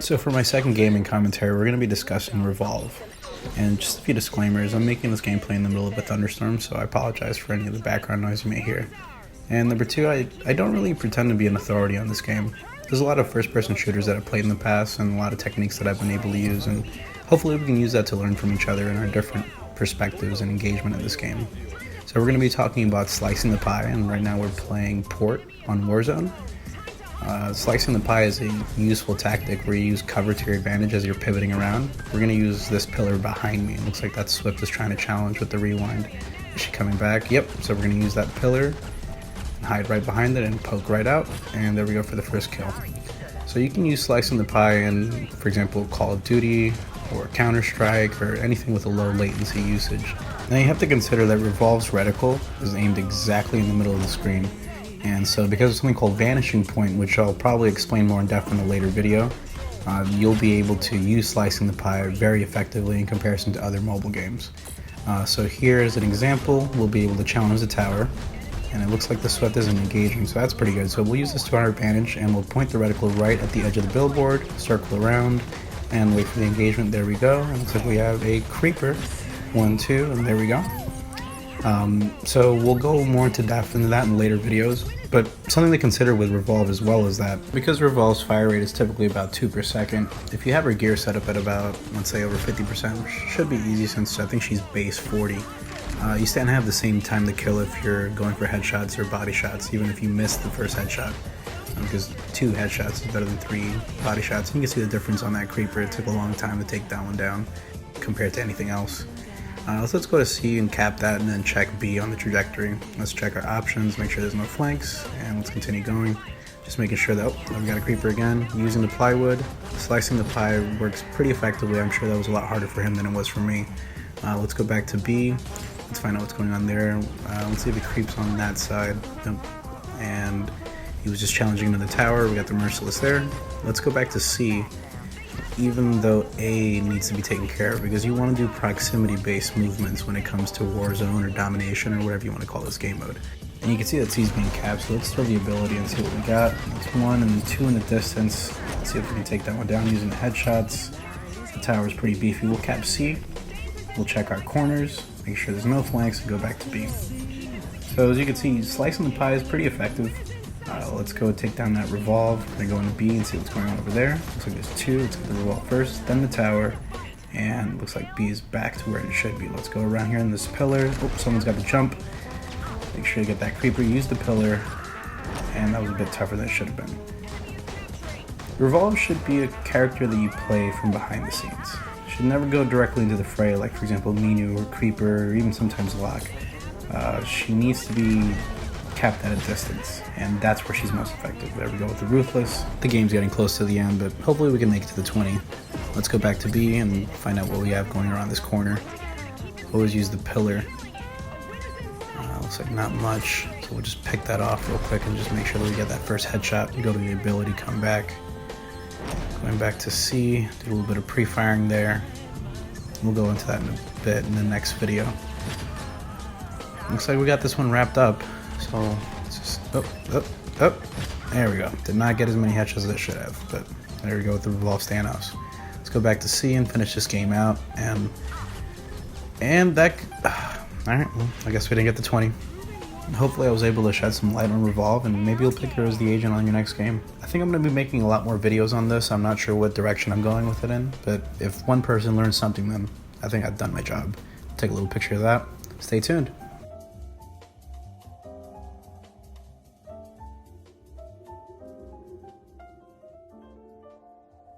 So for my second gaming commentary, we're going to be discussing Revolv. And just a few disclaimers, I'm making this gameplay in the middle of a thunderstorm, so I apologize for any of the background noise you may hear. And number two, I don't really pretend to be an authority on this game. There's a lot of first-person shooters that I've played in the past, and a lot of techniques that I've been able to use, and hopefully we can use that to learn from each other and our different perspectives and engagement in this game. So we're going to be talking about slicing the pie, and right now we're playing Port on Warzone. Slicing the pie is a useful tactic where you use cover to your advantage as you're pivoting around. We're going to use this pillar behind me. It looks like that Swift is trying to challenge with the rewind. Is she coming back? Yep, so we're going to use that pillar, hide right behind it and poke right out, and there we go for the first kill. So you can use slicing the pie in, for example, Call of Duty or Counter-Strike or anything with a low latency usage. Now you have to consider that Revolv's reticle is aimed exactly in the middle of the screen. And so because of something called vanishing point, which I'll probably explain more in depth in a later video, you'll be able to use slicing the pie very effectively in comparison to other mobile games. So here as an example, we'll be able to challenge the tower, and it looks like the Swift isn't engaging, so that's pretty good. So we'll use this to our advantage, and we'll point the reticle right at the edge of the billboard, circle around, and wait for the engagement. There we go. And it looks like we have a creeper. 1, 2, and there we go. So we'll go more into depth into that in later videos, but something to consider with Revolv as well is that because Revolv's fire rate is typically about 2 per second, if you have her gear set up at about, let's say, over 50%, which should be easy since I think she's base 40, you stand to have the same time to kill if you're going for headshots or body shots, even if you miss the first headshot, because 2 headshots is better than 3 body shots. You can see the difference on that creeper. It took a long time to take that one down compared to anything else. Let's go to C and cap that, and then check B on the trajectory. Let's check our options, make sure there's no flanks, and let's continue going. Just making sure that, we got a creeper again. Using the plywood, slicing the pie works pretty effectively. I'm sure that was a lot harder for him than it was for me. Let's go back to B. Let's find out what's going on there. Let's see if he creeps on that side. And he was just challenging to the tower. We got the Merciless there. Let's go back to C. Even though A needs to be taken care of, because you want to do proximity-based movements when it comes to Warzone or Domination or whatever you want to call this game mode. And you can see that C's being capped, so let's throw the ability and see what we got. That's 1 and 2 in the distance. Let's see if we can take that one down using the headshots. The tower is pretty beefy. We'll cap C. We'll check our corners, make sure there's no flanks, and go back to B. So as you can see, slicing the pie is pretty effective. Let's go take down that Revolv. We're gonna go into B and see what's going on over there. Looks like there's 2. Let's get the Revolv first, then the tower, and looks like B is back to where it should be. Let's go around here in this pillar. Oh, someone's got the jump. Make sure to get that creeper, use the pillar, and that was a bit tougher than it should have been. Revolv should be a character that you play from behind the scenes. Should never go directly into the fray, like for example Minu or Creeper, or even sometimes Locke. She needs to be kept at a distance, and that's where she's most effective. There we go with the Ruthless. The game's getting close to the end, but hopefully we can make it to the 20. Let's go back to B and find out what we have going around this corner. Always use the pillar. Looks like not much, so we'll just pick that off real quick and just make sure that we get that first headshot. Go to the ability, come back. Going back to C, do a little bit of pre-firing there. We'll go into that in a bit in the next video. Looks like we got this one wrapped up. So let's just, there we go. Did not get as many headshots as I should have, but there we go with the Revolv standoffs. Let's go back to C and finish this game out, and that, alright, well, I guess we didn't get the 20. Hopefully I was able to shed some light on Revolv, and maybe you'll pick her as the agent on your next game. I think I'm going to be making a lot more videos on this. I'm not sure what direction I'm going with it in, but if one person learns something, then I think I've done my job. Take a little picture of that. Stay tuned.